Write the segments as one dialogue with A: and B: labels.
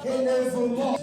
A: élève-moi.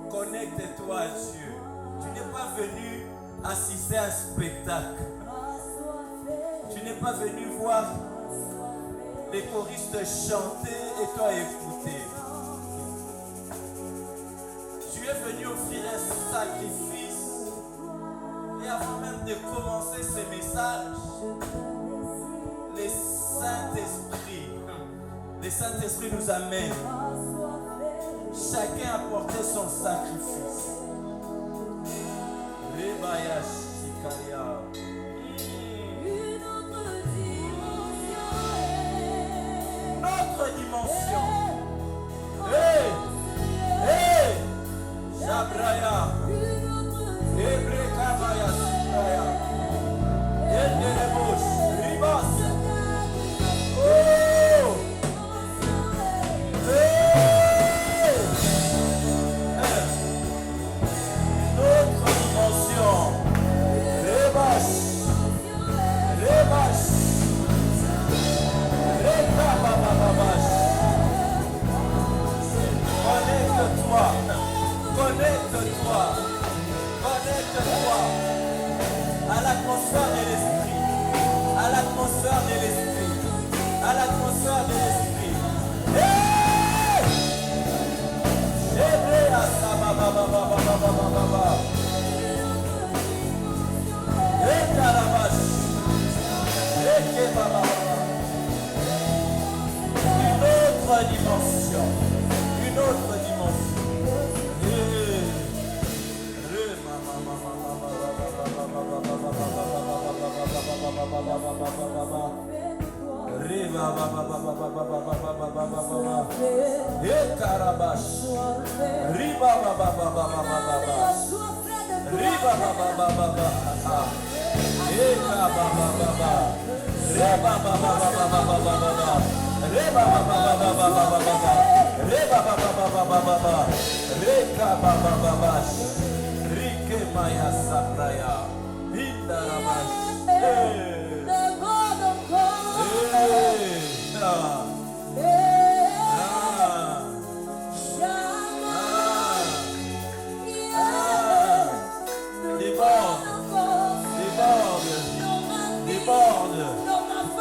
B: Connecte-toi à Dieu. Tu n'es pas venu assister à un spectacle. Tu n'es pas venu voir les choristes chanter et toi écouter. Tu es venu offrir un sacrifice. Et avant même de commencer ce message, le Saint-Esprit nous amène. Chacun a apporté son sacrifice. Notre dimension. Hey, hey, Jabraya, Ebrekabaya, Sibraya, Yendelebos, Ribas. Oh, hey, notre dimension. Ribas. dimension. Une autre dimension.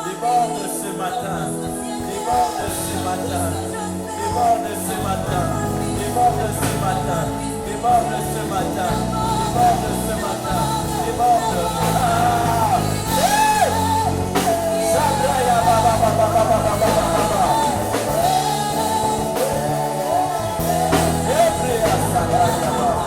B: Déborde ce matin. Déborde ce matin. Déborde ce matin. Déborde ce matin. Déborde ce matin. Déborde ce matin. Déborde. Sabraya baba baba baba baba baba. Ebrea sabraya baba.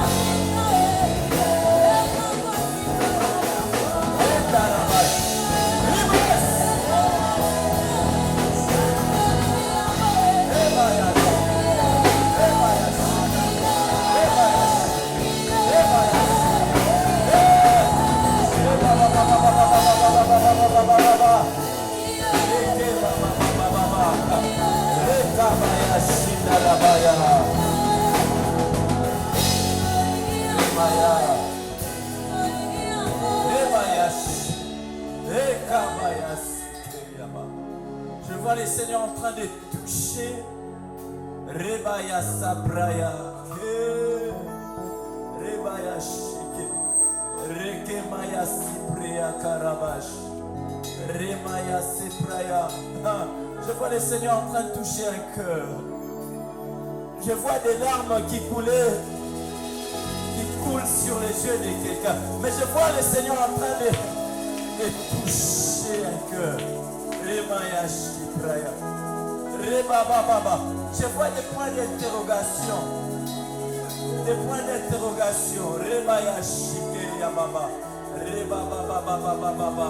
B: Je vois les seigneurs en train de toucher Rebaya Sabraya Rebaya Shike Rekemaya Sibrea Karabash Remaya Sepraya. Je vois les seigneurs en train de toucher un cœur. Je vois des larmes qui coulent sur les yeux de quelqu'un. Mais je vois le Seigneur en train de toucher un cœur. Remaya Shipraya. Rebababa. Je vois des points d'interrogation. Des points d'interrogation. Remaya Shikeya Baba. Rebababa.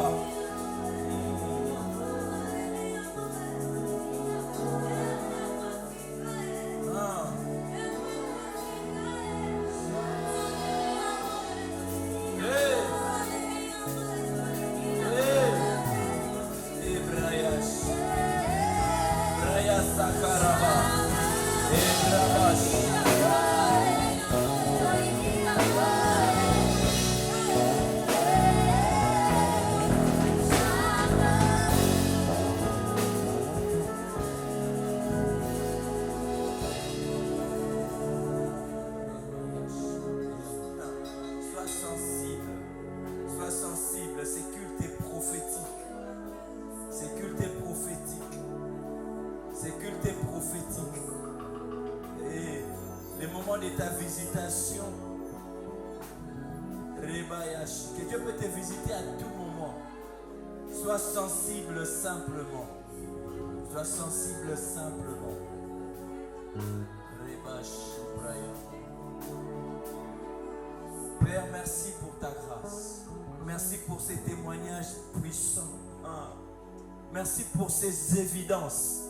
B: De ta visitation, que Dieu peut te visiter à tout moment. Sois sensible simplement. Sois sensible simplement. Père, merci pour ta grâce. Merci pour ces témoignages puissants. Merci pour ces évidences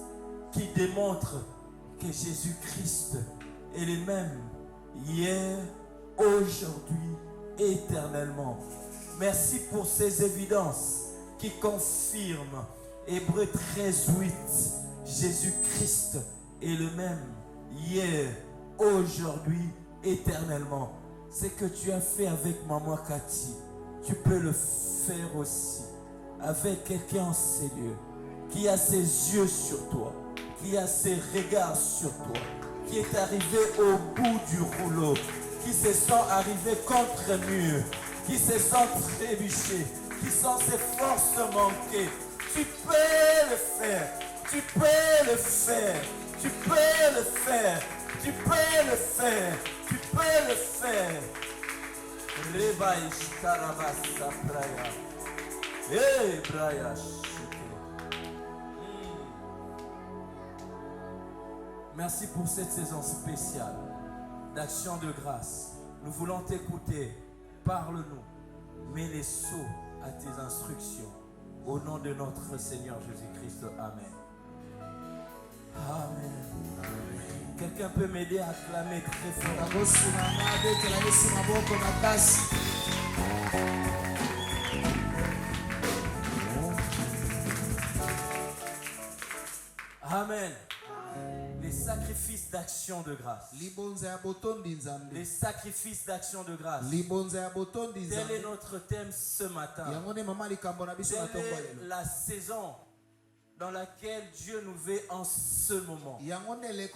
B: qui démontrent que Jésus-Christ est le même hier, aujourd'hui, éternellement. Merci pour ces évidences qui confirment Hébreux 13:8. Jésus-Christ est le même hier, aujourd'hui, éternellement. Ce que tu as fait avec Maman Cathy, tu peux le faire aussi avec quelqu'un en ces lieux qui a ses yeux sur toi, qui a ses regards sur toi, qui est arrivé au bout du rouleau, qui se sent arrivé contre un mur, qui se sent trébuché, qui sent ses forces manquer. Tu peux le faire, tu peux le faire, tu peux le faire, tu peux le faire, tu peux le faire. Rebaïch Karabasa Praya. Eh, Braya. Merci pour cette saison spéciale d'action de grâce. Nous voulons t'écouter. Parle-nous. Mets les sceaux à tes instructions. Au nom de notre Seigneur Jésus-Christ. Amen. Amen. Quelqu'un peut m'aider à acclamer très fort. Amen. Les sacrifices d'action de grâce. Les sacrifices d'action de grâce. Tel est notre thème ce matin. Telle est la saison dans laquelle Dieu nous veut en ce moment. Le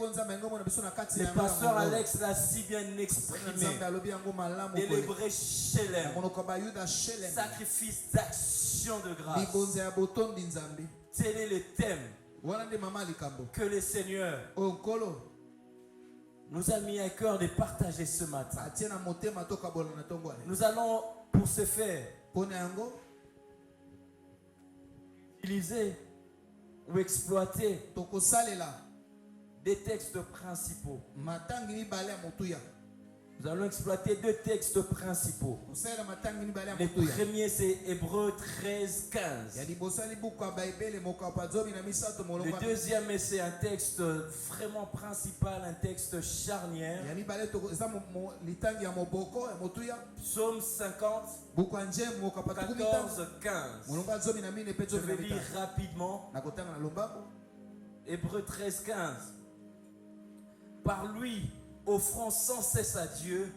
B: pasteur Alex l'a si bien exprimé. Et l'hébreu Shelem. Sacrifice d'action de grâce. Tel est le thème que le Seigneur nous a mis à cœur de partager ce matin. Nous allons pour ce faire utiliser ou exploiter des textes principaux. Nous allons exploiter deux textes principaux. Le premier, c'est Hébreux 13, 15. Le deuxième, c'est un texte vraiment principal, un texte charnière. Psaume 50, 14, 15. Je vais lire rapidement. Hébreux 13, 15. Par lui, offrons sans cesse à Dieu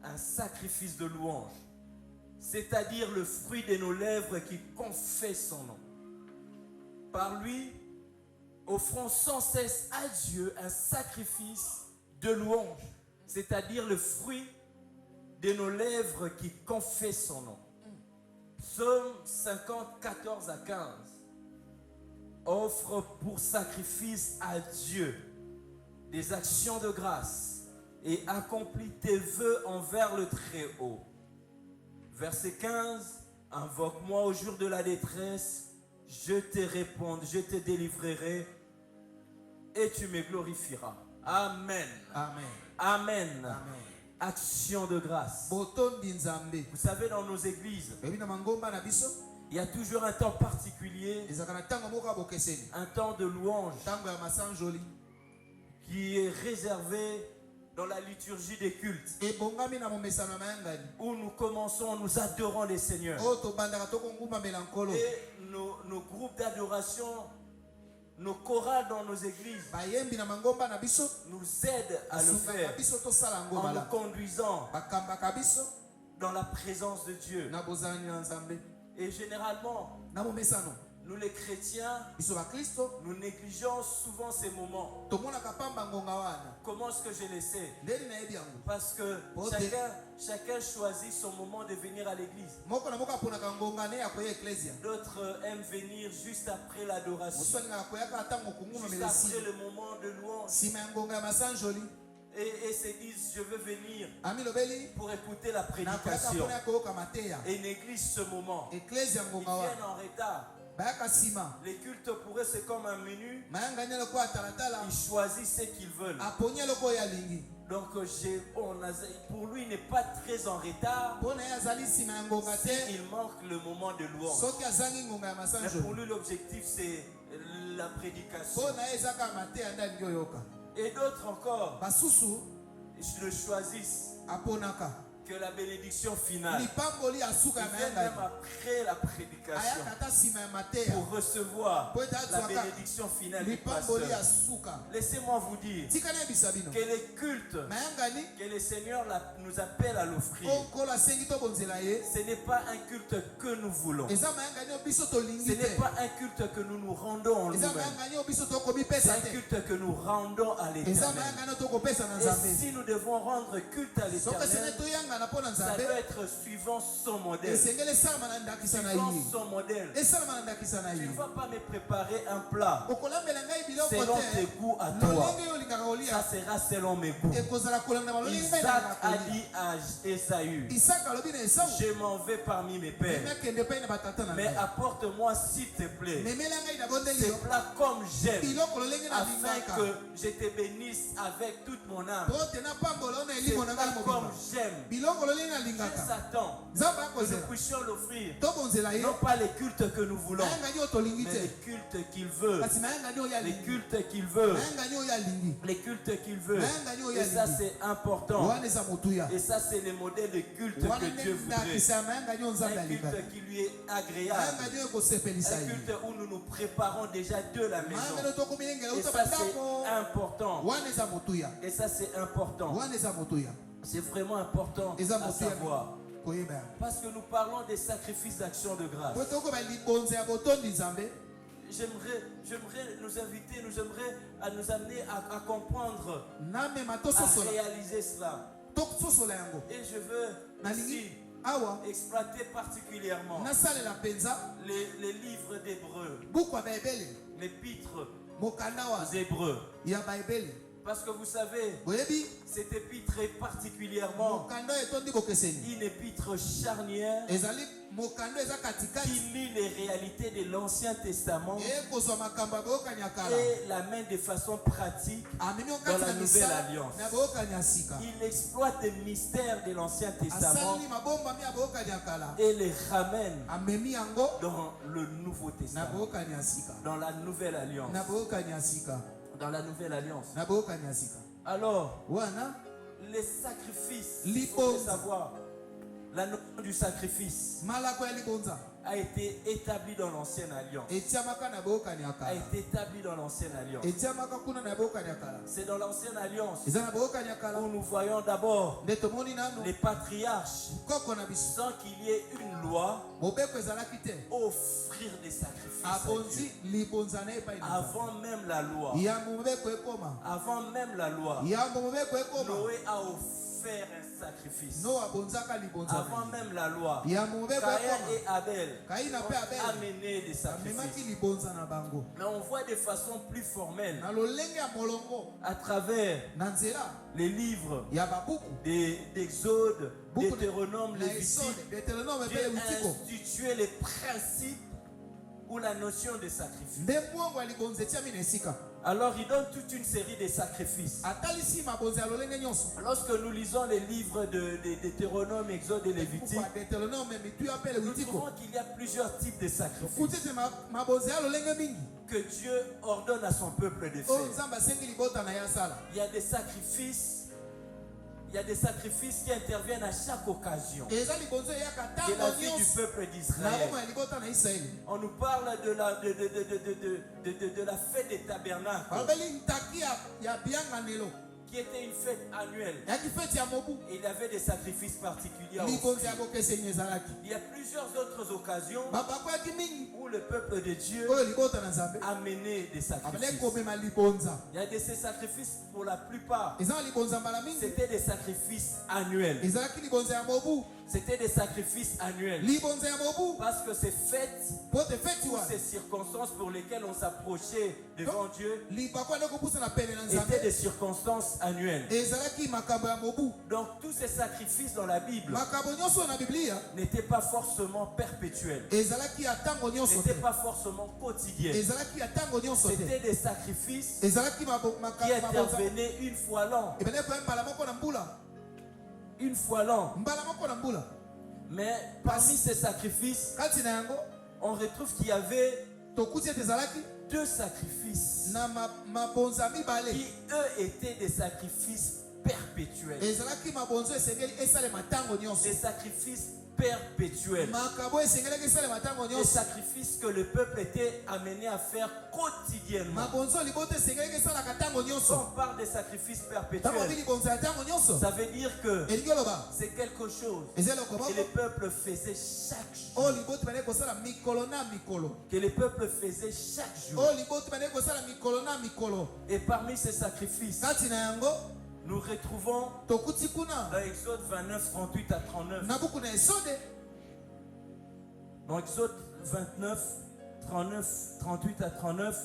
B: un sacrifice de louange, c'est-à-dire le fruit de nos lèvres qui confesse son nom. Par lui, offrons sans cesse à Dieu un sacrifice de louange, c'est-à-dire le fruit de nos lèvres qui confesse son nom. Psaume 50, 14 à 15. Offre pour sacrifice à Dieu des actions de grâce et accomplis tes vœux envers le Très-Haut. Verset 15. Invoque-moi au jour de la détresse, je te répondrai, je te délivrerai et tu me glorifieras. Amen.
A: Amen.
B: Amen.
A: Amen.
B: Action de grâce. Vous savez, dans nos églises, il y a toujours un temps particulier, un temps de louange qui est réservé dans la liturgie des cultes, où nous commençons, nous adorons les seigneurs. Et nos groupes d'adoration, nos chorales dans nos églises nous aident à le faire en nous conduisant dans la présence de Dieu. Et généralement, nous les chrétiens, nous négligeons souvent ces moments. Comment est-ce que je le sais? Parce que chacun choisit son moment de venir à l'église. D'autres aiment venir juste après l'adoration, juste après le moment de louange. Et se disent, je veux venir pour écouter la prédication. Et négligent ce moment. Ils viennent en retard. Les cultes pour eux c'est comme un menu. Ils choisissent ce qu'ils veulent. Donc pour lui il n'est pas très en retard. Il manque le moment de louange. Mais pour lui l'objectif c'est la prédication. Et d'autres encore le choisissent que la bénédiction finale. Ils viennent même après la prédication pour recevoir la bénédiction finale du pasteur. Laissez-moi vous dire que les cultes que le Seigneur nous appelle à l'offrir, ce n'est pas un culte que nous voulons. Ce n'est pas un culte que nous nous rendons en nous-mêmes. C'est un culte que nous rendons à l'Éternel. Et si nous devons rendre culte à l'Éternel, Ça doit être suivant son modèle. Suivant son modèle. Tu ne vas pas me préparer un plat selon tes goûts à toi. Ça sera selon mes goûts. Isaac a dit à Esaü, je m'en vais parmi mes pères, mais apporte-moi s'il te plaît ces plats comme j'aime, afin que je te bénisse avec toute mon âme. Ces plats comme j'aime. Dieu s'attend que nous puissions l'offrir, non pas les cultes que nous voulons, mais les cultes qu'il veut. Les cultes qu'il veut. Les cultes qu'il veut. Et ça c'est important. Et ça c'est le modèle de culte que Dieu voudrait. Un culte qui lui est agréable. Un culte où nous nous préparons déjà de la maison. Et ça c'est important. Et ça c'est important. C'est vraiment important à savoir. Parce que nous parlons des sacrifices d'action de grâce. J'aimerais nous inviter, à nous amener à comprendre, à réaliser cela. Et je veux ici exploiter particulièrement les livres d'Hébreux, l'épître aux Hébreux. Parce que vous savez, cette épître est particulièrement une épître charnière qui lit les réalités de l'Ancien Testament et l'amène de façon pratique dans la Nouvelle Alliance. Il exploite les mystères de l'Ancien Testament et les ramène dans le Nouveau Testament, dans la Nouvelle Alliance. Dans la Nouvelle Alliance. Alors, les sacrifices, il faut savoir, la notion du sacrifice a été établie dans l'Ancienne Alliance. A été établie dans l'Ancienne Alliance. C'est dans l'Ancienne Alliance où nous voyons d'abord les patriarches, sans qu'il y ait une loi, offrir des sacrifices à Dieu. Avant même la loi. Avant même la loi. Noé a offert un sacrifice. Avant même la loi. Caïn et Abel ont amené des sacrifices. Mais on voit de façon plus formelle à travers les livres d'Exode, Deutéronome, Lévitique. Dieu a institué les principes ou la notion de sacrifice. Alors il donne toute une série de sacrifices. Lorsque nous lisons les livres de Deutéronome, Exode et Lévitique, nous trouvons qu'il y a plusieurs types de sacrifices que Dieu ordonne à son peuple de faire. Il y a des sacrifices. Il y a des sacrifices qui interviennent à chaque occasion de la vie du peuple d'Israël. On nous parle de la fête des tabernacles, qui était une fête annuelle. Et il y avait des sacrifices particuliers aussi. Il y a plusieurs autres occasions où le peuple de Dieu a mené des sacrifices. Il y a de ces sacrifices, pour la plupart, c'était des sacrifices annuels. C'était des sacrifices annuels. Parce que ces fêtes, ces circonstances pour lesquelles on s'approchait devant Dieu, étaient des circonstances annuelles. Donc tous ces sacrifices dans la Bible n'étaient pas forcément perpétuels, n'étaient pas forcément quotidiens. C'était des sacrifices qui intervenaient une fois l'an. Une fois l'an. Mais parmi ces sacrifices, on retrouve qu'il y avait deux sacrifices qui eux étaient des sacrifices perpétuels. Des sacrifices perpétuels. Des sacrifices que le peuple était amené à faire quotidiennement. Quand on parle des sacrifices perpétuels, ça veut dire que c'est quelque chose que le peuple faisait chaque jour. Que le peuple faisait chaque jour. Et parmi ces sacrifices, nous retrouvons dans Exode 29, 38 à 39. Dans Exode 29, 38 à 39,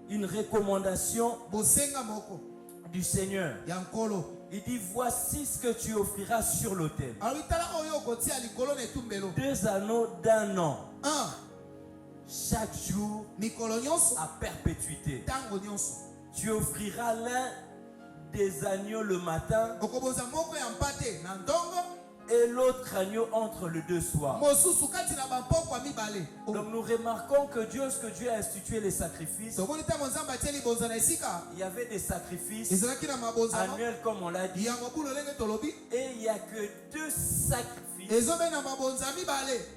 B: une recommandation du Seigneur. Il dit, voici ce que tu offriras sur l'autel. 2 anneaux d'un an. Chaque jour à perpétuité. Tu offriras l'un des agneaux le matin et l'autre agneau entre les 2 soirs. Donc nous remarquons que lorsque Dieu a institué les sacrifices, il y avait des sacrifices annuels comme on l'a dit, et il n'y a que 2 sacrifices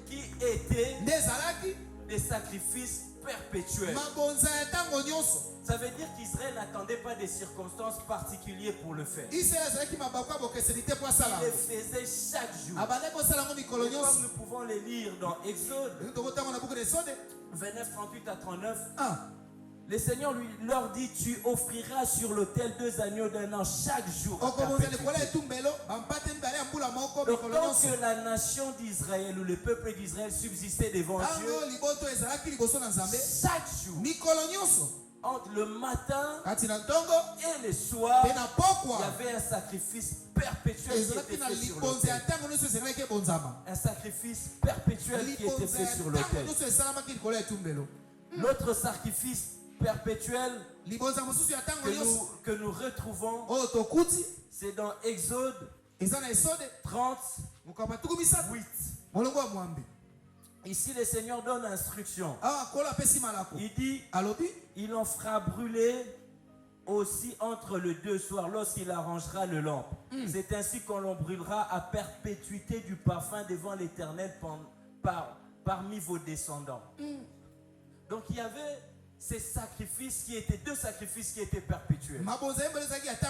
B: qui étaient des sacrifices perpétuels. Ça veut dire qu'Israël n'attendait pas des circonstances particulières pour le faire. Il le faisait chaque jour. Et comme nous pouvons les lire dans Exode 29, 38 à 39, le Seigneur leur dit, tu offriras sur l'autel 2 agneaux d'un an chaque jour. Donc tant que la nation d'Israël ou le peuple d'Israël subsistait devant Dieu, chaque jour, entre le matin et le soir, il y avait un sacrifice perpétuel qui était fait sur l'autel. Un sacrifice perpétuel qui était fait sur l'autel. L'autre sacrifice perpétuel que nous retrouvons, c'est dans Exode 38. Ici, le Seigneur donne instruction. Il dit, il en fera brûler aussi entre les 2 soirs lorsqu'il arrangera le lampe. C'est ainsi qu'on l'en brûlera à perpétuité du parfum devant l'Éternel parmi vos descendants. Donc il y avait ces sacrifices qui étaient 2 sacrifices qui étaient perpétuels. Ça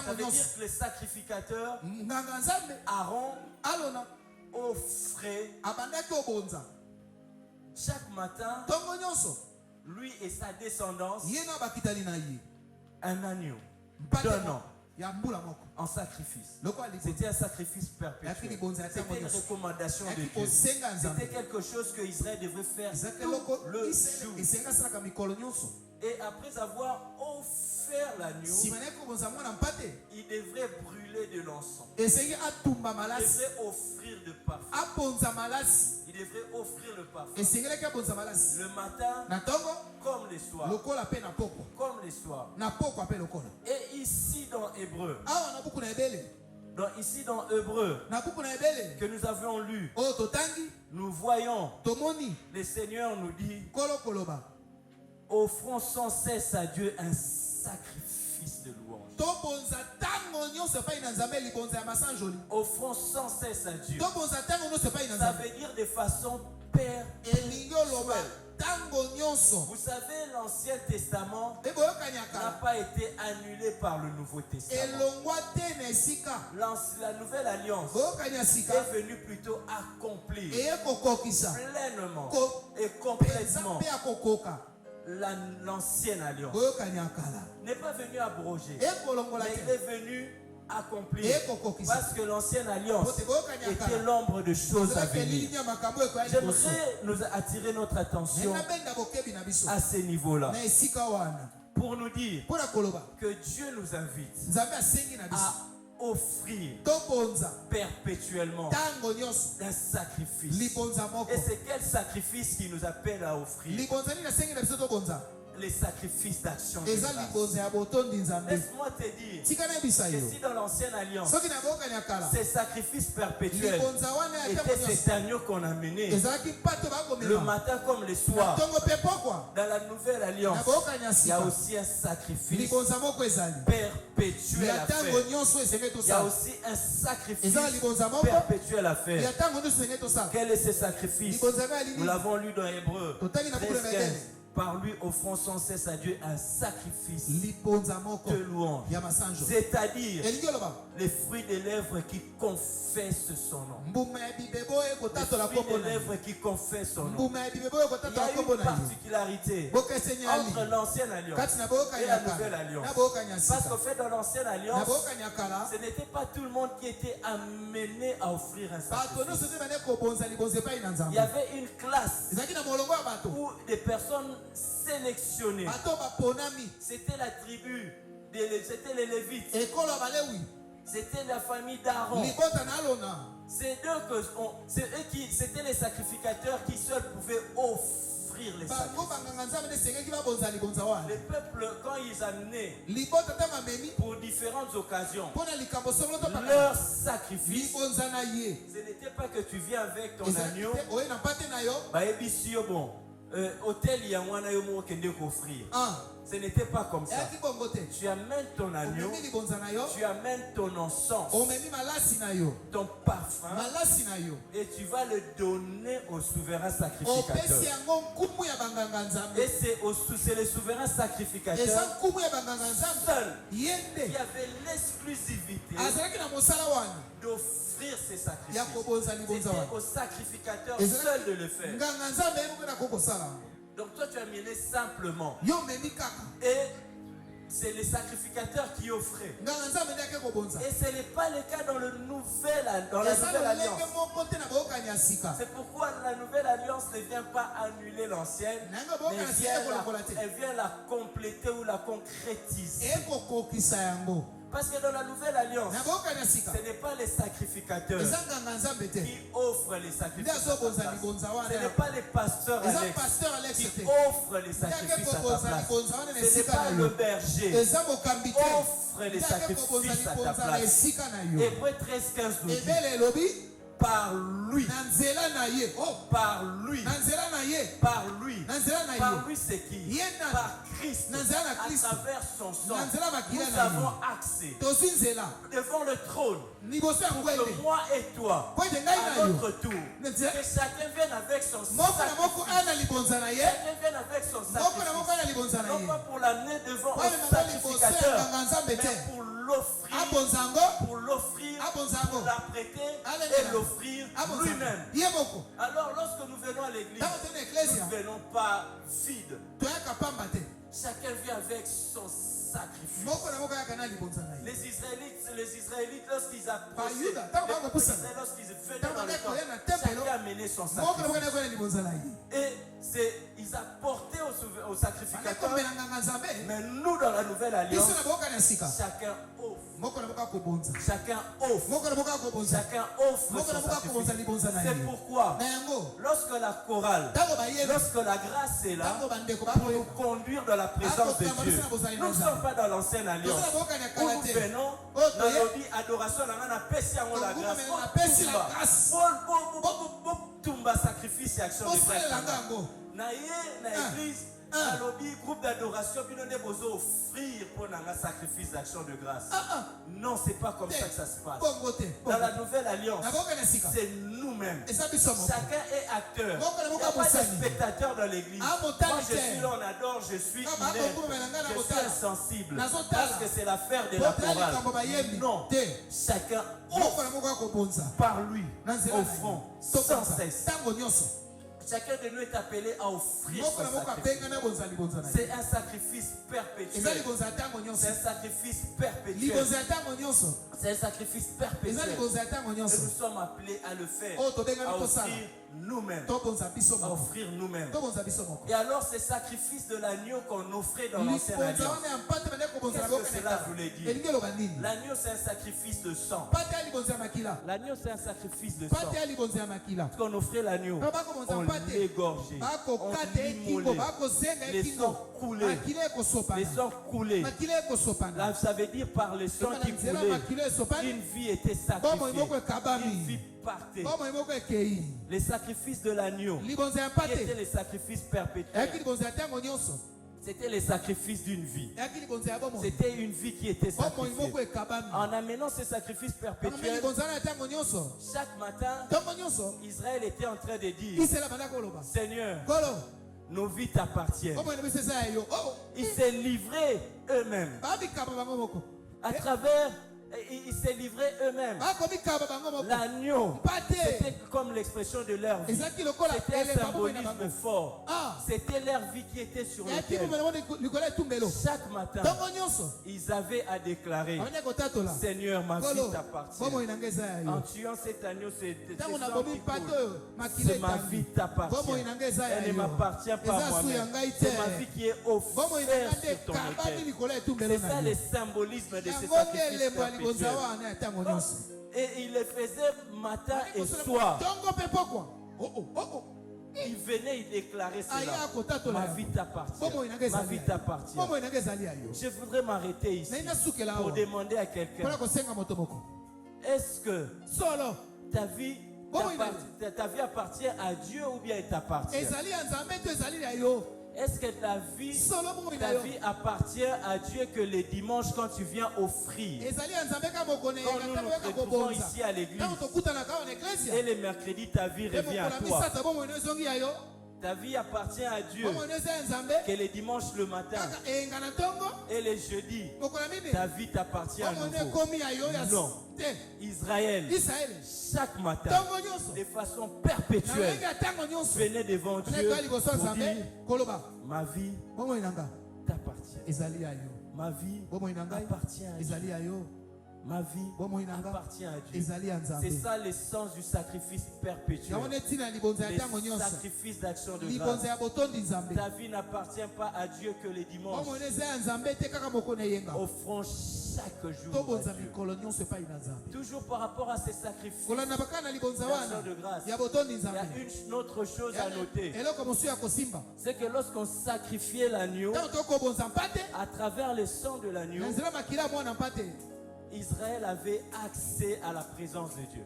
B: veut dire que les sacrificateurs, Aaron, offrait chaque matin, lui et sa descendance, un agneau d'un an en sacrifice. C'était un sacrifice perpétuel. C'était une recommandation de Dieu. C'était quelque chose que Israël devait faire tout le jour. Et après avoir offert l'agneau, il devrait brûler de l'encens. Il devrait offrir de parfum. Il devrait offrir le parfum. Le matin, comme les soirs. Comme les soirs. Et ici dans Hébreu, que nous avions lu, nous voyons, le Seigneur nous dit, offrons sans cesse à Dieu un sacrifice de louange. Offrons sans cesse à Dieu. Ça veut dire de façon perpétuelle. Vous savez, l'Ancien Testament n'a pas été annulé par le Nouveau Testament. La Nouvelle Alliance est venue plutôt accomplir pleinement et complètement l'ancienne alliance. N'est pas venu abroger, mais il est venu accomplir, parce que l'ancienne alliance était l'ombre de choses à venir. J'aimerais nous attirer notre attention à ce niveau-là pour nous dire que Dieu nous invite à offrir perpétuellement un sacrifice. Et c'est quel sacrifice qui nous appelle à offrir? Les sacrifices d'action de grâce. Laisse-moi te dire que si dans l'ancienne alliance, ces sacrifices perpétuels étaient cet agneau qu'on a mené le matin comme le soir. Dans la nouvelle alliance, il y a aussi un sacrifice perpétuel à faire. Il y a aussi un sacrifice perpétuel à faire. Quel est ce sacrifice? Nous l'avons lu dans Hébreu 13, 15. par lui offrons sans cesse à Dieu un sacrifice de louange. C'est-à-dire les fruits des lèvres qui confessent son nom. Les fruits des lèvres qui confessent son nom. Il y a une particularité entre l'ancienne alliance et la nouvelle alliance. Parce qu'en fait, dans l'ancienne alliance, ce n'était pas tout le monde qui était amené à offrir un sacrifice. Il y avait une classe où des personnes sélectionnées. C'était la tribu, c'était les Lévites. C'était la famille d'Aaron. C'est eux qui, c'était les sacrificateurs qui seuls pouvaient offrir les sacrifices. Les peuples, quand ils amenaient pour différentes occasions leur sacrifice, ce n'était pas que tu viens avec ton agneau. Hôtel, il y a un offrir. Ce n'était pas comme ça. Tu amènes ton agneau, tu amènes ton encens, ton parfum, et tu vas le donner au souverain sacrificateur. Et c'est le souverain sacrificateur seul qui avait l'exclusivité d'offrir ces sacrifices. C'était au sacrificateur seul de le faire. Donc toi tu as mené simplement. Et c'est les sacrificateurs qui offraient. Et ce n'est pas le cas dans la nouvelle alliance. C'est pourquoi la nouvelle alliance ne vient pas annuler l'ancienne, mais elle vient la compléter ou la concrétiser. Parce que dans la nouvelle alliance, ce n'est pas les sacrificateurs qui offrent les sacrifices à ta place. Ce n'est pas les pasteurs Alex qui offrent les sacrifices à ta place. Ce n'est pas le berger qui offre les sacrifices à ta place. Hébreux 13:15 nous dit par lui, par lui, par lui, par lui c'est qui? Par Christ, à travers son sang, nous avons accès devant le trône pour que moi et toi, à notre tour, que chacun vienne avec son sacrifice. Chacun vienne avec son sacrifice. Non pas pour l'amener devant un sacrificateur, mais pour l'offrir, pour l'apprêter et l'offrir lui-même. Alors lorsque nous venons à l'église, nous ne venons pas vides. Chacun vient avec son sacrifice. Les Israélites, lorsqu'ils approchaient, lorsqu'ils venaient dans le temple, chacun amenait son sacrifice. Et ils apportaient au sacrificateur. Mais nous, dans la nouvelle alliance, chacun offre. Chacun offre. Chacun offre son sacrifice. C'est pourquoi, lorsque la chorale, lorsque la grâce est là, pour nous conduire dans la présence de Dieu, nous ne sommes pas dans l'ancienne alliance. Où nous venons, dans nos vies, adoration, la grâce. Tumba sacrifice et action de grâce. Na église, à l'objet groupe d'adoration, puis nous devons offrir pour un sacrifice d'action de grâce. Non, c'est pas comme ça que ça se passe. Dans la nouvelle alliance, c'est nous-mêmes. Chacun est acteur. Il n'y a pas de spectateur dans l'église. Moi, je suis là, on adore, je suis inerte, je suis insensible. Parce que c'est l'affaire de la chorale. Non, chacun offre par lui, offrant sans cesse. Chacun de nous est appelé à offrir son sacrifice. C'est un sacrifice perpétuel. C'est un sacrifice perpétuel. C'est un sacrifice perpétuel. Et nous sommes appelés à le faire, à offrir nous-mêmes. À offrir nous-mêmes. Et alors, ces sacrifices de l'agneau qu'on offrait dans l'ancienne alliance, qu'est-ce que cela voulait dire? L'agneau, c'est un sacrifice de sang. L'agneau, c'est un sacrifice de sang. Quand on offrait l'agneau, on l'égorgeait, on l'immolait, les sangs coulaient. Les sangs coulaient. Là, ça veut dire par le sang qui coulait, une vie était sacrifiée, une vie partait. Les sacrifices de l'agneau, qui étaient les sacrifices perpétuels, c'était les sacrifices d'une vie. C'était une vie qui était sacrifiée. En amenant ces sacrifices perpétuels, chaque matin, Israël était en train de dire: Seigneur, Nos vies t'appartiennent. Ils s'est livrés eux-mêmes. À travers, ils s'est livrés eux-mêmes. L'agneau, c'était comme l'expression de leur vie. C'était un symbolisme fort. C'était leur vie qui était sur le ciel. Chaque matin, ils avaient à déclarer: Seigneur, ma vie t'appartient. En tuant cet agneau, c'est ma vie t'appartient. Elle ne m'appartient pas moi-même. C'est ma vie qui est offerte sur ton autel. C'est ça le symbolisme de ces sacrifices perpétuels. Et il le faisait matin et soir. Il venait, il déclarait cela. Ma vie t'appartient. Ma vie t'appartient. Je voudrais m'arrêter ici pour demander à quelqu'un: est-ce que ta vie appartient à Dieu ou bien elle t'appartient? Est-ce que ta vie appartient à Dieu que les dimanches quand tu viens offrir, quand nous nous retrouvons ici à l'église, et les mercredis ta vie revient à toi? Ta vie appartient à Dieu que les dimanches le matin et les jeudis ta vie t'appartient à nouveau. Non. Israël, chaque matin, de façon perpétuelle, venait devant Dieu pour dire: ma vie t'appartient. Ma vie appartient à Dieu. Ma vie appartient à Dieu. C'est ça l'essence du sacrifice perpétuel. Le sacrifice d'action de grâce. Ta vie n'appartient pas à Dieu que les dimanches. Offrons chaque jour à Dieu. Toujours par rapport à ces sacrifices d'action de grâce, il y a une autre chose à noter. C'est que lorsqu'on sacrifiait l'agneau, à travers le sang de l'agneau, Israël avait accès à la présence de Dieu.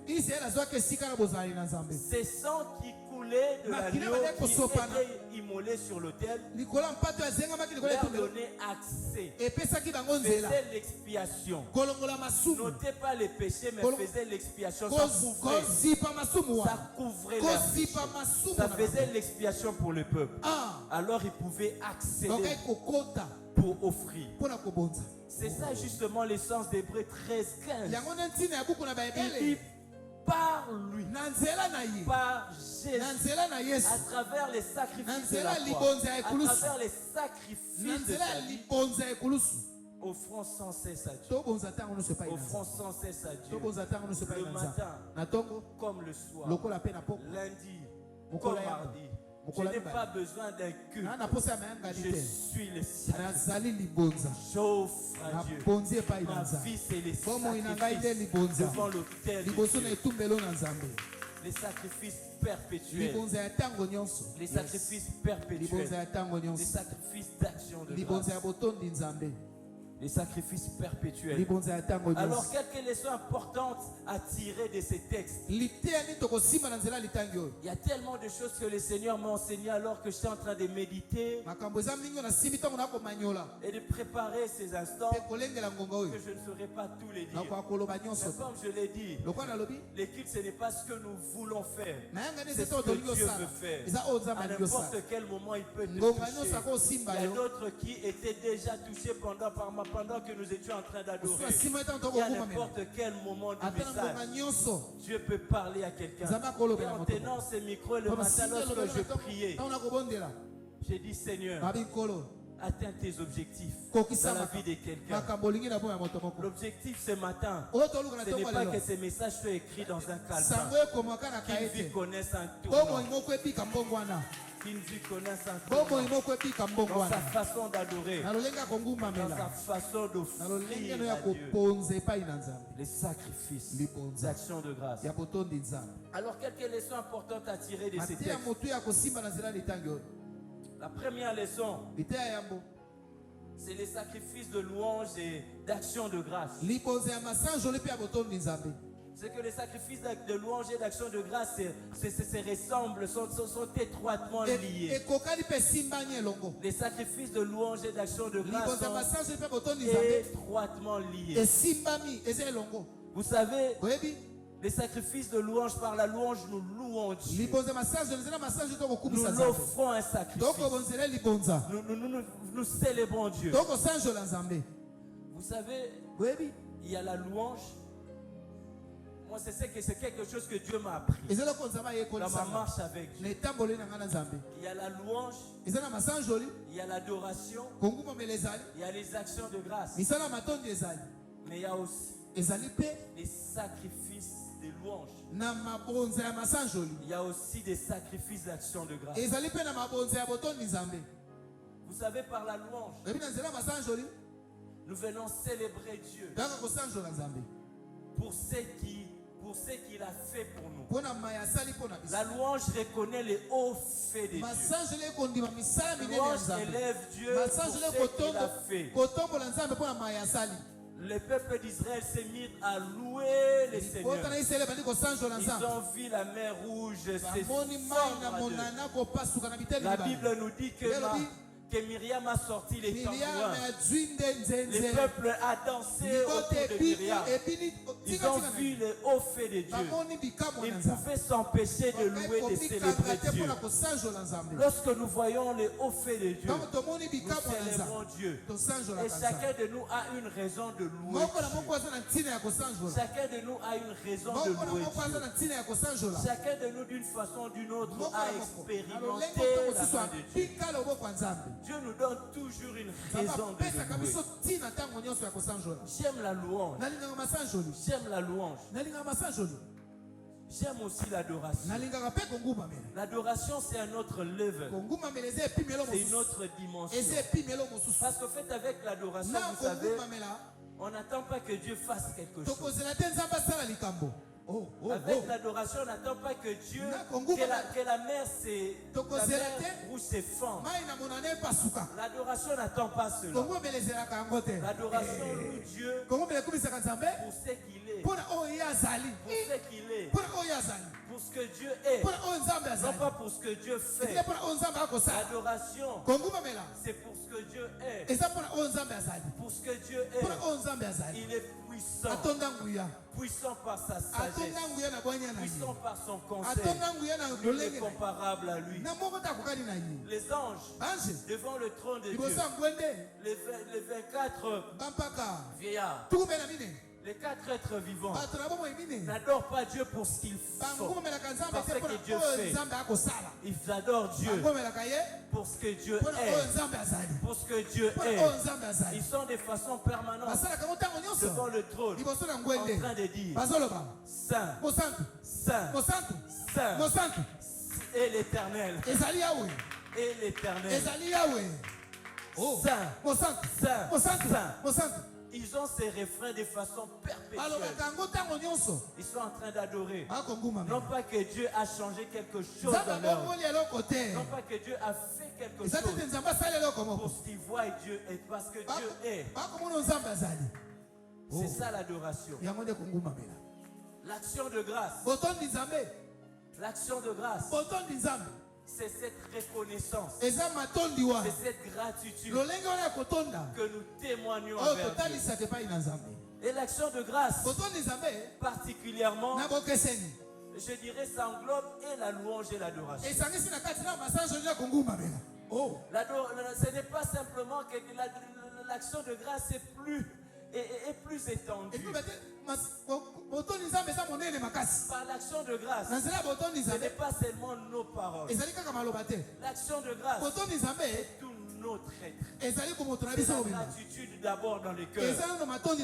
B: Ces sangs qui coulaient de l'agneau qui était immolé sur l'autel leur donnaient accès, faisaient l'expiation. Notez pas les péchés, mais faisaient l'expiation. Ça couvrait leurs péchés. Ça faisait l'expiation pour le peuple. Alors ils pouvaient accéder pour offrir. C'est ça justement l'essence d'Hébreux 13:15. Il dit par lui, par Jésus, à travers les sacrifices de la croix, à travers les sacrifices de sa vie, offrons sans cesse à Dieu. Offrons sans cesse à Dieu. Le matin comme le soir, lundi comme mardi. Je n'ai pas besoin d'un culte. Je suis le sacrifice. J'offre à Dieu. Ma vie, c'est les sacrifices devant l'autel de Dieu. Les sacrifices perpétuels. Les sacrifices perpétuels. Les sacrifices d'action de grâce. Les sacrifices perpétuels. Alors, quelques leçons importantes à tirer de ces textes? Il y a tellement de choses que le Seigneur m'a enseigné alors que j'étais en train de méditer et de préparer ces instants, que je ne saurais pas tous les dire. Mais comme je l'ai dit, les cultes, ce n'est pas ce que nous voulons faire, c'est ce que Dieu veut faire. À n'importe quel moment, il peut te toucher. Il y a d'autres qui étaient déjà touchés pendant que nous étions en train d'adorer. Et à n'importe quel moment du message, Dieu peut parler à quelqu'un. Et en tenant ce micro le matin, lorsque je priais, j'ai dit: Seigneur, atteins tes objectifs dans la vie de quelqu'un. L'objectif ce matin, ce n'est pas que ces messages soient écrits dans un calepin, qu'une vie connaisse un tournant, qu'une vie connaisse un tournant dans sa façon d'adorer, dans sa façon d'offrir à Dieu les sacrifices d'action de grâce. Alors, quelques leçons importantes à tirer de ces textes. La première leçon, c'est les sacrifices de louange et d'action de grâce. C'est que les sacrifices de louange et d'action de grâce se ressemblent, sont étroitement liés. Les sacrifices de louange et d'action de grâce sont étroitement liés. Vous savez, les sacrifices de louange, par la louange, nous louons louons Dieu. Nous l'offrons un sacrifice. Nous célébrons Dieu. Vous savez, il y a la louange. Moi, c'est quelque chose que Dieu m'a appris dans ma marche avec Dieu. Il y a la louange, il y a l'adoration, il y a les actions de grâce. Mais il y a aussi les sacrifices de louange. Il y a aussi des sacrifices d'action de grâce. Vous savez, par la louange, nous venons célébrer Dieu pour ce qu'il a fait pour nous. La louange reconnaît les hauts faits de Dieu. La louange élève Dieu pour ce qu'il a fait. Le peuple d'Israël s'est mis à louer le Seigneur. Ils ont vu la mer rouge se fondre. La Bible nous dit que Myriam a sorti les tambourins. Le peuple a dansé autour de Myriam. Ils ont vu le haut fait de Dieu. Ils pouvaient s'empêcher de louer, de célébrer Dieu. Lorsque nous voyons le haut fait de Dieu, nous célébrons Dieu. Et chacun de nous a une raison de louer Dieu. Chacun de nous a une raison de louer Dieu. Chacun de nous, d'une façon ou d'une autre, a expérimenté la main de Dieu. Dieu nous donne toujours une raison de louer. J'aime la louange. J'aime la louange. J'aime aussi l'adoration. L'adoration, c'est un autre level. C'est une autre dimension. Parce qu'en fait, avec l'adoration, vous savez, on n'attend pas que Dieu fasse quelque chose. Avec l'adoration, on n'attend pas que Dieu, que la mer rouge se fende. L'adoration n'attend pas cela. L'adoration loue Dieu pour ce qu'il est. Pour ce qu'il est. Pour ce que Dieu est. Non pas pour ce que Dieu fait. L'adoration, c'est pour ce que Dieu est. Pour ce que Dieu est. Il est puissant. Puissant par sa sagesse. Puissant par son conseil. Il est comparable à lui. Les anges devant le trône de Dieu, les 24 vieillards, les 4 êtres vivants n'adorent pas Dieu pour ce qu'ils font, parce que Dieu fait. Ils adorent Dieu pour ce que Dieu est. Pour ce que Dieu est. Ils sont de façon permanente devant le trône en train de dire Saint, Saint, Saint et l'Éternel. Et l'Éternel. Saint, Saint, Saint. Ils ont ces refrains de façon perpétuelle. Ils sont en train d'adorer. Non pas que Dieu a changé quelque chose dans leur vie. Non pas que Dieu a fait quelque chose pour ce qu'ils voient Dieu est. Parce que Dieu est. C'est ça l'adoration. L'action de grâce. L'action de grâce. C'est cette reconnaissance. C'est cette gratitude que nous témoignons envers Dieu. Et l'action de grâce, particulièrement, je dirais, ça englobe et la louange et l'adoration. Ce n'est pas simplement que l'action de grâce est plus étendue. Par l'action de grâce, ce n'est pas seulement nos paroles. L'action de grâce est tout notre être. C'est la gratitude d'abord dans le cœur. Tu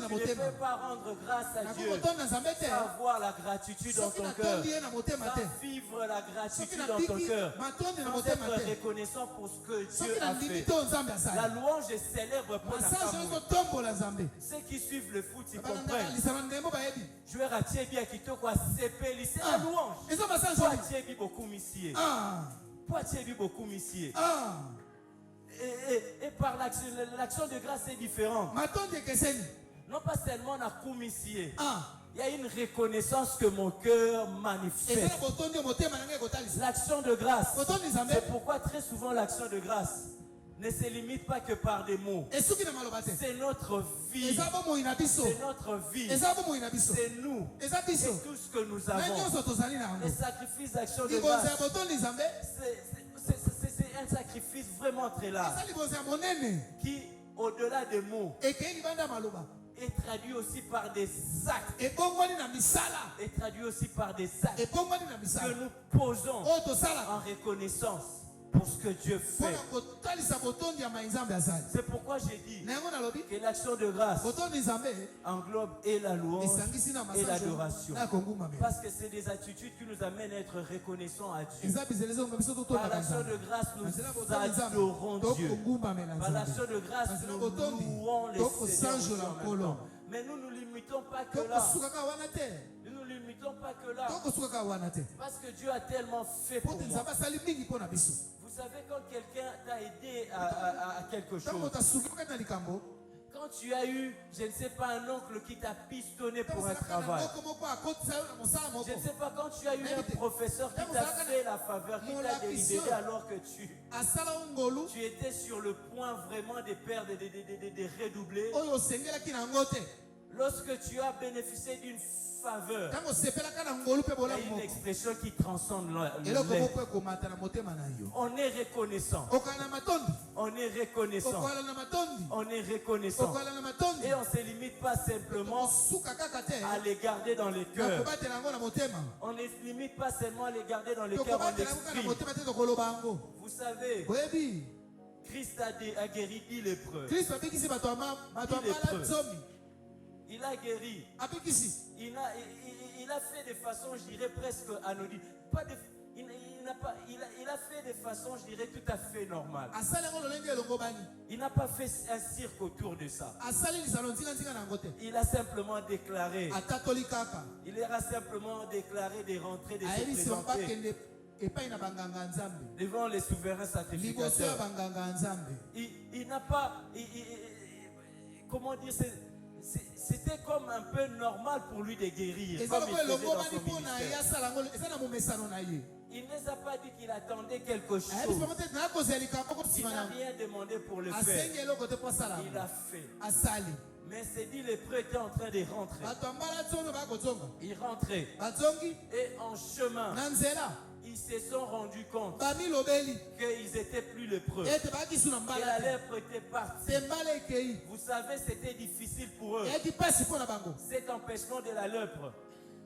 B: ne peux pas rendre grâce à Dieu sans avoir la gratitude dans ton cœur, sans vivre la gratitude dans ton cœur, sans être reconnaissant pour ce que Dieu a fait. La louange est célèbre pour la famille. Ceux qui suivent le foot, ils comprennent. Joueur à Thierry Kitoko à CP, c'est la louange. Toi, Thierry beaucoup missier. Toi, Thierry beaucoup missier. Et par l'action de grâce, c'est différent. Non pas seulement on a commissié. Il y a une reconnaissance que mon cœur manifeste. L'action de grâce. C'est pourquoi très souvent l'action de grâce ne se limite pas que par des mots. C'est notre vie. C'est notre vie. C'est nous. C'est tout ce que nous avons. Les sacrifices d'action de grâce, c'est un sacrifice vraiment très large qui, au-delà des mots, est traduit aussi par des actes. Et traduit aussi par des actes que nous posons en reconnaissance pour ce que Dieu fait. C'est pourquoi j'ai dit que l'action de grâce englobe et la louange et l'adoration. Parce que c'est des attitudes qui nous amènent à être reconnaissants à Dieu. Par l'action de grâce, nous adorons Dieu. Par l'action de grâce, nous louons les Seigneurs. Mais nous ne nous limitons pas que là. Nous ne nous limitons pas que là. Parce que Dieu a tellement fait pour moi. Vous savez, quand quelqu'un t'a aidé à quelque chose, quand tu as eu, je ne sais pas, un oncle qui t'a pistonné pour un travail, je ne sais pas, quand tu as eu un professeur qui t'a fait la faveur, qui t'a délibéré alors que tu étais sur le point vraiment de perdre, de redoubler. Lorsque tu as bénéficié d'une faveur, il y a une expression qui transcende l'être. On est reconnaissant. On est reconnaissant. On est reconnaissant. Et on ne se limite pas simplement à les garder dans les cœurs. On ne se limite pas seulement à les garder dans les cœurs, on l'exprime. Vous savez, Christ a guéri 10 lépreux. Il a guéri. Il a fait de façon, je dirais, presque anodine. Il a fait de façon, je dirais, tout à fait normale. Il n'a pas fait un cirque autour de ça. Il a simplement déclaré. Il a simplement déclaré de rentrer, de se présenter devant les souverains sacrificateurs. Il n'a pas... comment dire, c'était comme un peu normal pour lui de guérir, comme il faisait dans son ministère. Il ne les a pas dit qu'il attendait quelque chose. Il n'a rien demandé pour le faire. Il a fait. Mais c'est dit, les prêtres étaient en train de rentrer. Ils rentraient. Et en chemin, ils se sont rendus compte qu'ils n'étaient plus lépreux. Et la lèpre était partie. Vous savez, c'était difficile pour eux. Cet empêchement de la lèpre.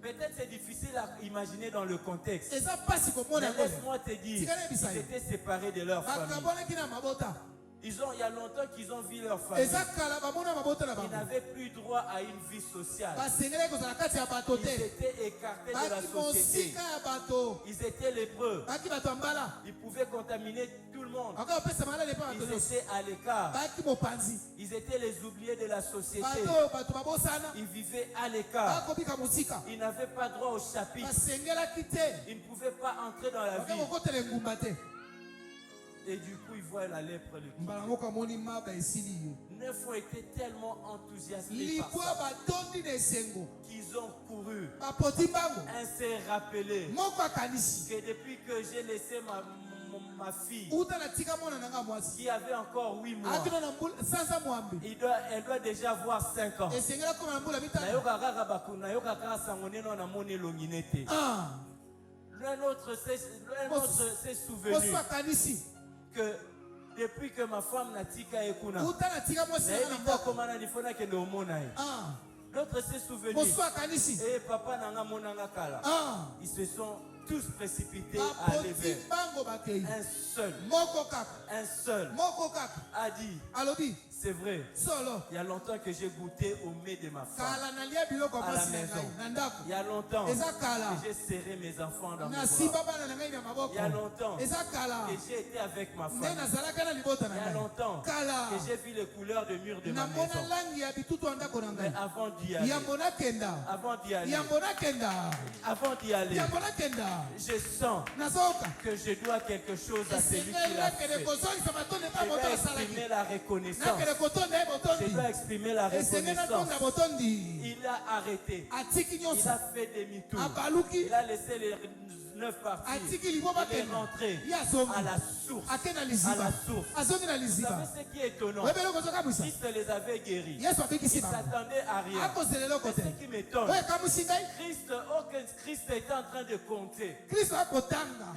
B: Peut-être c'est difficile à imaginer dans le contexte. Mais laisse-moi te dire, ils étaient séparés de leur famille. Il y a longtemps qu'ils ont vu leur famille. Ils n'avaient plus droit à une vie sociale. Ils étaient écartés de la société. Ils étaient lépreux. Ils pouvaient contaminer tout le monde. Ils étaient à l'écart. Ils étaient les oubliés de la société. Ils vivaient à l'écart. Ils n'avaient pas droit au chapitre. Ils ne pouvaient pas entrer dans la vie. Et du coup, ils voient la lèpre. 9 ont été tellement enthousiasmés par ça qu'ils ont couru. Un s'est rappelé que depuis que j'ai laissé ma fille, qui avait encore 8 mois, elle doit déjà avoir 5 ans. L'un autre s'est souvenu que depuis que ma femme Natika Ekuna, l'autre s'est souvenu, et papa Nanga Monanga Kala, ils se sont tous précipités à aller vers un seul a dit, c'est vrai, il y a longtemps que j'ai goûté au mets de ma femme à la maison. Il y a longtemps que j'ai serré mes enfants dans mes bras. Il y a longtemps que j'ai été avec ma femme. Il y a longtemps que j'ai vu les couleurs de murs de ma maison. Mais avant d'y aller, je sens que je dois quelque chose à celui qui l'a fait. Je dois exprimer la reconnaissance. Je dois exprimer la reconnaissance. Il a arrêté. Il a fait demi-tour. Il a laissé les 9 parties.
A: atiki
B: Il
A: liboba
B: est rentré
A: ya zongi
B: à la source.
A: akena
B: À
A: liziba
B: la source.
A: azongi na
B: Vous
A: liziba
B: savez ce qui est étonnant?
A: webele kozoka mwisa
B: Christ les avait guéris.
A: yesu
B: Ils
A: abikisi bango
B: s'attendaient à rien.
A: akozelela
B: Mais
A: kote
B: ce qui m'étonne,
A: oyo ekamusi ngai
B: Christ était en train de compter.
A: kristo akotanga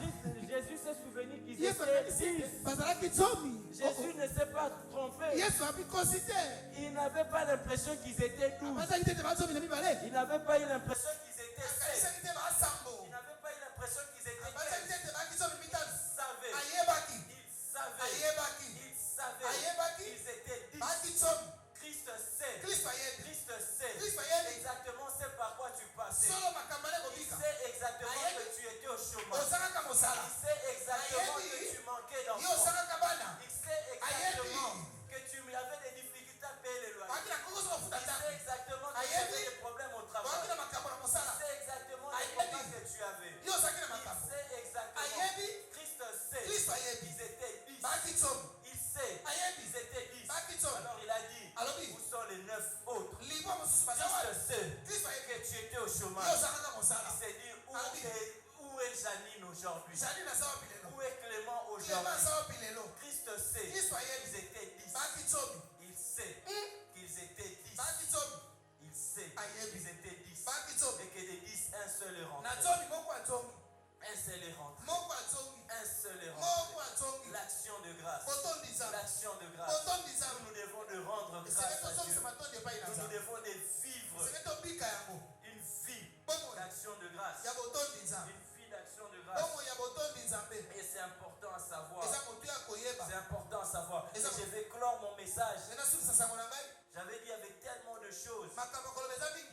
B: Jésus s'est souvenu qu'ils
A: yesu
B: étaient
A: akokisi
B: 10.
A: bazalaki zomi
B: Jésus ne s'est pas trompé.
A: yesu abikosi te
B: Il n'avait pas l'impression qu'ils étaient 12.
A: bazali te te bazomi na mibale
B: Il n'avait pas eu l'impression qu'ils étaient 16.
A: akanisaki te basambo
B: Il n'avait pas eu l'impression qu'ils étaient 15.
A: bazali te te baki zomi
B: Il
A: mitano
B: savait.
A: ayebaki
B: Il savait.
A: ayebaki
B: Il savait.
A: ayebaki
B: Ils étaient 10.
A: baki zomi
B: Christ sait.
A: kristo ayebi
B: Christ sait
A: Christ ayebi.
B: exactement c'est par quoi tu passais.
A: solo makambo ale
B: Il
A: kobika
B: sait exactement
A: Ayebi.
B: que tu étais au chômage.
A: ozalaka mosala
B: Il sait exactement
A: Ayebi.
B: que tu manquais
A: yo
B: d'enfants.
A: ozalaka bana
B: Il sait exactement que tu avais des difficultés à payer les loyers.
A: baki na kongo soka futa
B: Il
A: ntango
B: sait exactement que tu
A: Ayebi.
B: avais des problèmes au
A: baki
B: travail.
A: na makambo na
B: Il
A: mosala
B: sait exactement les
A: Ayebi.
B: combats que tu avais.
A: yo ozalaki na
B: Il
A: makambo
B: sait exactement.
A: Ayebi.
B: Christ sait.
A: kristo ayebi
B: Ils étaient 10.
A: baki zomi
B: Il sait.
A: Ayebi.
B: Ils étaient 10.
A: Baki zomi
B: Alors il a dit,
A: alobi
B: où sont les 9 autres?
A: libwa mosusu baza wana
B: Christ sait
A: kristo ayebi
B: que tu étais au
A: yo
B: chômage.
A: ozalaka mosala
B: Il s'est dit,
A: Amen.
B: où est Janine aujourd'hui?
A: jali naza wapi lelo
B: Où est Clément
A: clema
B: aujourd'hui?
A: aza wapi lelo
B: Christ sait.
A: kristo ayebi
B: Ils étaient 10.
A: baki zomi
B: Il sait qu'ils étaient 10.
A: baki zomi
B: Il sait
A: Ayebi.
B: qu'ils étaient 10.
A: baki zomi
B: Et que des 10, un seul est
A: na
B: rentré.
A: zomi moko azongi
B: Un seul est rentré.
A: moko azongi
B: Un seul est
A: moko
B: rentré.
A: azongi
B: L'action de grâce.
A: kotondi nzambe
B: L'action de grâce.
A: kotondi nzambe
B: Nous devons de rendre
A: esenge
B: grâce à
A: tozongisa
B: Dieu.
A: matondi epai na
B: Nous
A: nzambe
B: devons de vivre
A: esenge tobika yango
B: une vie
A: bomoi
B: d'action de grâce.
A: ya botondi nzambe
B: Une vie d'action de grâce.
A: bomoi ya botondi nzambe
B: Et c'est important à savoir.
A: eza motu ya koyeba
B: C'est important à savoir. Et
A: Et ça-
B: je vais clore mon message.
A: nde nasukisa sango na ngai
B: J'avais dit avec tellement de choses.
A: makambo koloba eza mingi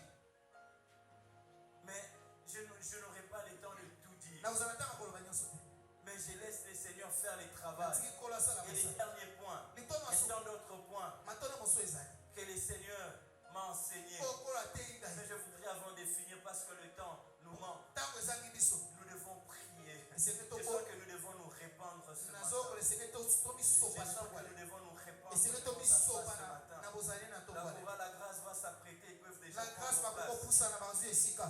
B: Mais je n'aurai pas le temps de tout dire.
A: nakozala ntanga koloba nyonso te
B: Mais je laisse le Seigneur faire les travaux.
A: natiki kolo asala
B: Et les
A: mosala
B: derniers points.
A: litono
B: Et
A: aso
B: tant d'autres points
A: matono mosu ezali
B: que le Seigneur m'a enseigné.
A: okolo atei
B: Mais
A: ngai
B: je voudrais avant de finir parce que le temps nous manque.
A: ntango ezangi biso
B: Nous devons prier.
A: esenge
B: Je sens que nous devons nous répandre ce matin.
A: nazokola esenge
B: Je
A: tomisopa na
B: sens que
A: tongwale
B: nous devons nous répandre
A: esenge
B: dans sa face
A: tomisopa
B: ce matin.
A: na bozali na
B: Là
A: tongwale
B: où la grâce va s'apprêter, ils peuvent déjà
A: la grâce
B: prendre place.
A: bakokopusana bazwi esika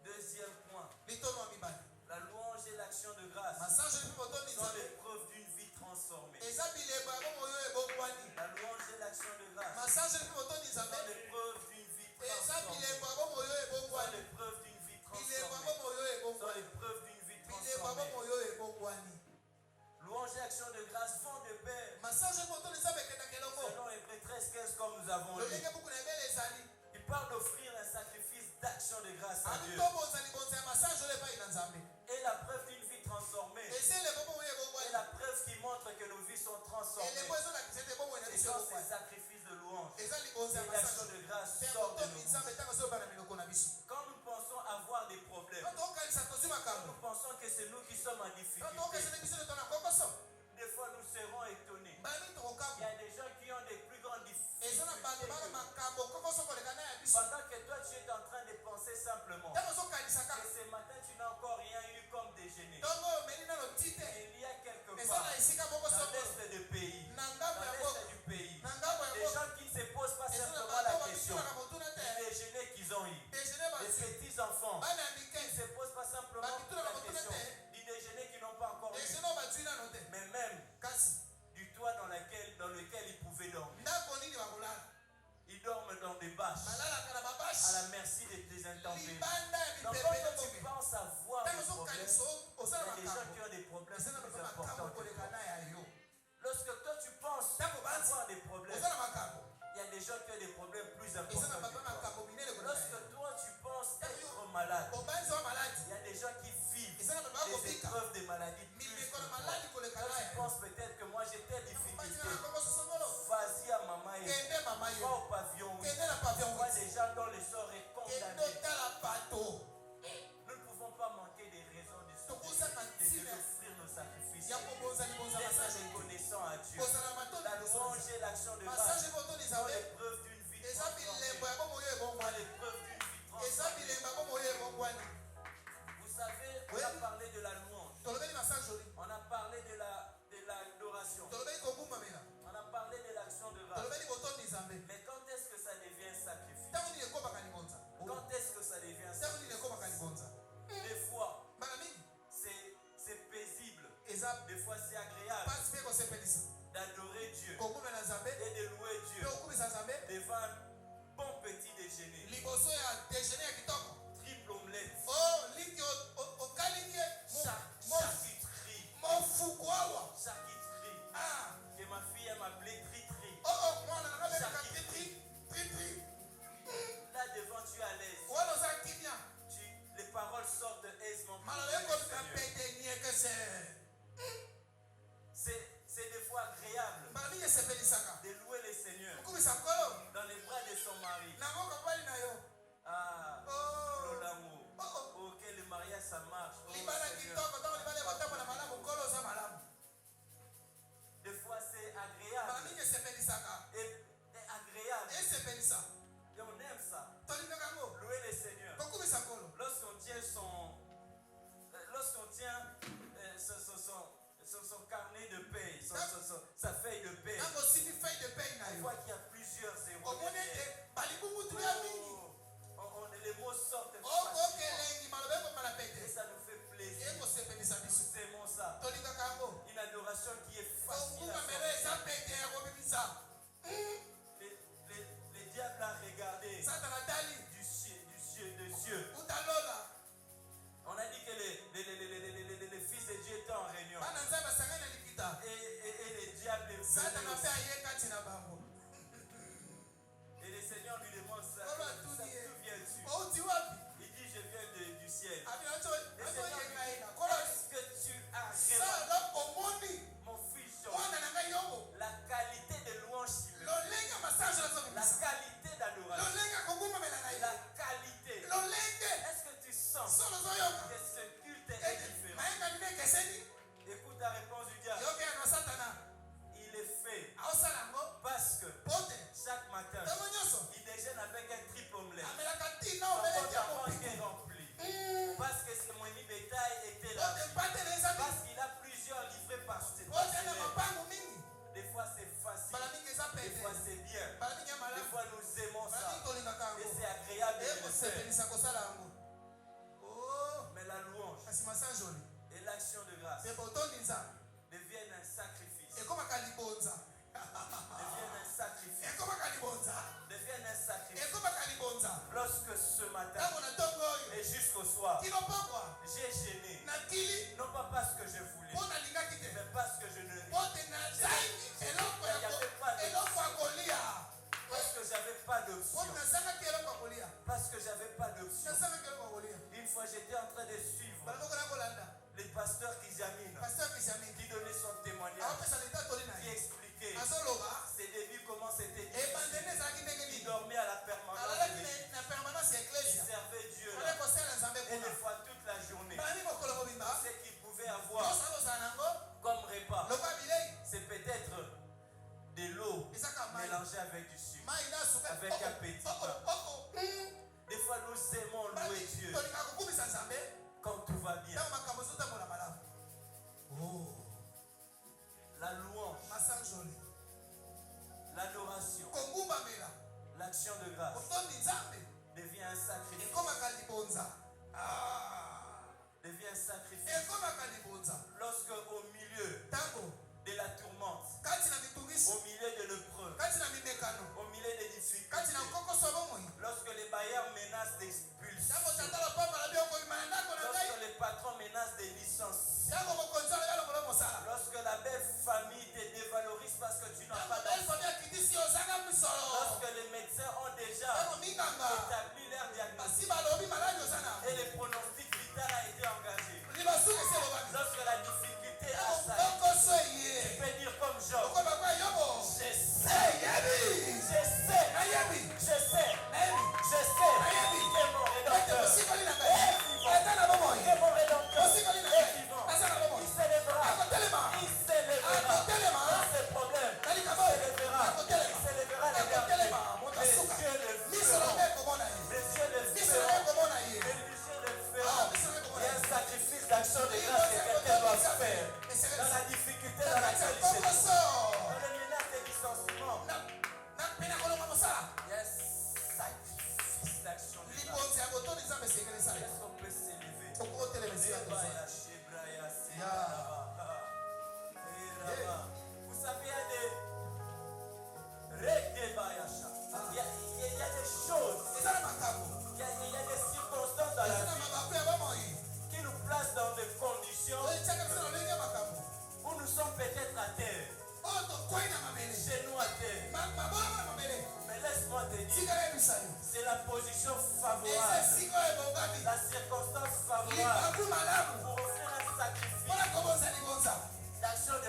B: Deuxième point,
A: litono ya mibale
B: la louange et l'action de grâce
A: masange epi botondi
B: sont
A: nzambe
B: l'épreuve d'une vie transformée.
A: eza bilembo ya bomo oyo ebongwani
B: La louange et l'action de grâce
A: masange epi botondi
B: sont
A: nzambe
B: l'épreuve d'une vie
A: eza
B: transformée.
A: bilembo ya bomo oyo
B: Sont
A: ebongwani
B: l'épreuve d'une vie
A: bilembo ya
B: transformée.
A: bomo oyo
B: Sont
A: ebongwani
B: l'épreuve d'une vie
A: bilembo ya bomo
B: transformée.
A: oyo ebongwani
B: Louange et action de grâce vont de pair.
A: masange epi botondi nzambe ekendaka elongo
B: Selon Hébreux 13, 15, comme nous avons lu,
A: lolenge buku na ebele ezali
B: il parle d'offrir un sacrifice d'action de grâce à
A: abi
B: Dieu.
A: tobonza libonza ya masange oyo epai na nzambe
B: Et la preuve d'une vie transformée.
A: eza elembo bomo oyo
B: Et
A: ebongwani
B: la preuve qui montre que nos vies sont transformées.
A: elembo ezolakisa ete bomo na
B: Et
A: biso
B: quand ces
A: ebongwani
B: sacrifices de louange
A: eza libonza ya
B: et d'action
A: masange
B: de grâce
A: mpe
B: sortent de
A: botondi
B: nous.
A: nzambe ntango azoyoba na miloko na biso
B: Quand nous pensons avoir des problèmes,
A: to tokokanisa tozwi
B: quand
A: makambo
B: nous pensons que c'est nous qui sommes en
A: to
B: difficulté,
A: tokokesene biso leto na kokoso
B: des fois nous serons étonnés.
A: bani
B: Il y
A: tokokabu
B: a des gens qui ont des plus grandes
A: eza na bato
B: difficultés.
A: bana makambo kokoso koleka na ya biso
B: Pendant que toi tu es en train de penser simplement
A: ntango ozokanisaka
B: que ce matin tu n'as encore rien eu comme déjeuner.
A: ntongo omeli nano ti te
B: Et il y a quelque
A: eza
B: part
A: na esika moko
B: dans
A: soko
B: l'est du pays,
A: na
B: dans
A: ngambo ya mboka
B: l'est du pays,
A: na ngambo ya
B: des
A: mboka
B: gens qui ne se posent pas
A: eza na
B: simplement
A: bato
B: la question
A: babituna na motuna
B: du
A: te
B: déjeuner qu'ils ont eu.
A: déjeuner
B: Les
A: bazwi
B: petits enfants
A: bana ya
B: qui ne
A: mike
B: se posent pas simplement la question du déjeuner qu'ils n'ont pas encore eu,
A: déjeuner bazwi nano te
B: mais même
A: kasi
B: du toit dans lequel ils pouvaient dormir.
A: ndako nini bakolala
B: Ils dorment dans des bâches
A: balalaka na
B: à
A: babashi
B: la merci des intempéries.
A: libanda ya
B: Donc
A: mipepele
B: quand tu
A: boke
B: penses avoir des
A: ntango
B: problèmes,
A: ozokanisa
B: il
A: osala
B: y a des gens
A: makambo
B: qui ont des problèmes
A: eza na
B: plus
A: bapa
B: importants
A: makambo
B: que
A: koleka
B: toi.
A: na ya yo
B: Lorsque toi tu penses
A: ntango banzi
B: avoir des problèmes,
A: oza na makambo
B: il y a des gens qui ont des problèmes plus
A: eza na
B: importants
A: bapa
B: que toi.
A: makambo minene koleka
B: Lorsque toi tu penses être malade,
A: obanzi wa maladi
B: il y a des gens qui vivent
A: eza na bapa
B: des
A: bakobika
B: épreuves de maladies plus
A: mimeko
B: que
A: na
B: toi.
A: maladi koleka
B: Toi
A: na
B: tu
A: ya yo
B: penses peut-être que moi j'ai telle
A: banzi
B: difficulté.
A: na kongo sosongolo
B: Vas-y à maman et
A: kende mama
B: va
A: yo
B: au pavillon. Oui.
A: kende na pavillon
B: Vois
A: witi
B: des gens dont le sort est
A: kende
B: condamné.
A: otala bato
B: Nous ne pouvons pas manquer des raisons
A: Tokozaka ntina
B: d'offrir nos sacrifices.
A: ya kobonza libonza
B: D'être
A: masange
B: reconnaissant à Dieu.
A: kozala matondi
B: La louange et l'action de grâce
A: masange botondi
B: sont
A: nzambe
B: l'épreuve d'une vie
A: eza bilembo
B: transformée.
A: ya bomo oyo
B: Sont
A: ebongwani
B: l'épreuve d'une vie
A: eza
B: transformée.
A: bilembo ya bomo oyo ebongwani
B: Vous savez, on
A: Oui.
B: a parlé de la louange.
A: tolobeli masange oli
B: On a parlé de l'adoration.
A: tolobeli kobumamela
B: On a parlé de l'action de grâce.
A: tolobeli botondi nzambe
B: Mais quand est-ce que ça devient un sacrifice?
A: ntango nini ekobaka libonza
B: Quand est-ce que ça devient un
A: ntango nini
B: sacrifice?
A: ekobaka libonza mokilo pokwa
B: J'ai gêné.
A: nakili
B: Non pas parce que je voulais,
A: mpo nalingaki te
B: mais parce que je ne.
A: mpo te nazangi eloko ya kolia
B: Parce que j'avais pas
A: mpo
B: d'option.
A: nazangaki eloko ya kolia
B: Parce que j'avais pas d'option.
A: nazangaki eloko ya kolia
B: Une fois, j'étais en train de suivre
A: baloboko na kolanda
B: les pasteurs Kizamine
A: paster kisami
B: qui donnaient son témoignage,
A: aopesa leta toli na
B: qui
A: ye
B: expliquait
A: azoloba
B: ses débuts, comment c'était
A: ebandene
B: difficile.
A: ezalaki ndenge
B: Il
A: nini
B: dormait à la permanence.
A: alalaki
B: Il
A: na permanence ya eklesia
B: servait Dieu
A: ale
B: là.
A: kosala nzambe
B: Et des
A: kuna
B: fois, toute la journée,
A: bani mokolo mobimba
B: ce qu'il pouvait avoir
A: nyonso akozala nango
B: comme repas,
A: lokwa bilei
B: c'est peut-être de l'eau
A: ezaka mai
B: mélangée avec du sucre.
A: mai na suka
B: Avec un petit pain. Des fois, nous aimons louer Dieu
A: tolingaka kokumisa nzambe
B: quand tout va bien.
A: ntango makambo ezotambola malamu
B: La louange,
A: masanjoli
B: l'adoration,
A: kongumbamela
B: l'action de grâce
A: kotondi nzambe
B: devient un sacrifice.
A: ekomaka libonza
B: Devient un sacrifice.
A: ekomaka libonza
B: Lorsque au milieu
A: ntango
B: de la tourmente,
A: kati na mitungisi
B: au milieu de l'épreuve,
A: kati na mimekano
B: au milieu des
A: kati
B: difficultés,
A: na nkokoso bomoi
B: lorsque les bailleurs menacent
A: ntango
B: d'expulsion,
A: tata lopamba na biokobima na ndako na ngai
B: lorsque les patrons menacent de licencier,
A: ntango mokonzi oyo yalongolo mosala
B: lorsque la belle famille te dévalorise parce que tu n'as
A: ntango
B: pas d'enfant,
A: belfami akitisi ozanga misolo
B: lorsque les médecins ont déjà
A: ntango minganga
B: établi leur diagnostic
A: basi balobi maladi oza na
B: et le pronostic vital a été engagé,
A: libasuki esi elobaki
B: lorsque la difficulté a
A: ntango
B: salué,
A: nkokoso
B: tu
A: eye
B: peux dire comme Job,
A: okoba kwa yobo
B: je sais,
A: nayebi
B: je sais,
A: nayebi
B: je sais,
A: nayebi
B: je sais
A: nayebi
B: que mon
A: ete
B: rédempteur
A: mosikoli na ngai eza na bomoi
B: que mon rédempteur
A: mosikoli na
B: est
A: ngai
B: vivant.
A: aza na
B: Il
A: bomoi
B: s'élèvera.
A: akotelema
B: Il s'élèvera.
A: akotelema
B: Dans ses problèmes. Il
A: nalikabo
B: s'élèvera. Il
A: akotelema
B: s'élèvera les
A: akotelema
B: derniers.
A: moto
B: Les
A: asuka
B: cieux le
A: miso na
B: feront.
A: ngai ekomona ye
B: Les cieux le
A: miso na ngai
B: feront.
A: ekomona ye
B: Les cieux le
A: Ah,
B: feront.
A: miso na ngai
B: Il y
A: ekomona
B: a un
A: ye
B: sacrifice d'action de grâce que quelqu'un doit faire. Dans la difficulté dans laquelle il se trouve.
A: kokoso
B: Dans les menaces de licenciement.
A: pena kolonga mosala
B: Il y a un sacrifice d'action de grâce.
A: libonzi ya kotondi nzambe esengeli esala
B: Est-ce qu'on peut s'élever?
A: okotelema esika toza
B: Vous savez, il y a des choses,
A: eza na makambo
B: il y a des circonstances dans la
A: eza na
B: vie
A: makambo ya bomoi
B: qui nous placent dans des conditions
A: etiaka biso na ndenge ya makambo
B: où nous sommes peut-être à terre,
A: oyo tokwei na mabele
B: genoux à terre.
A: mabolongo na mabele
B: Mais laisse-moi te dire,
A: tika yebisa yo
B: c'est la position
A: eza
B: favorable,
A: esika oyo ebongami
B: la circonstance favorable
A: libabu malamu
B: pour offrir un sacrifice
A: mpona kobonza libonza
B: d'action de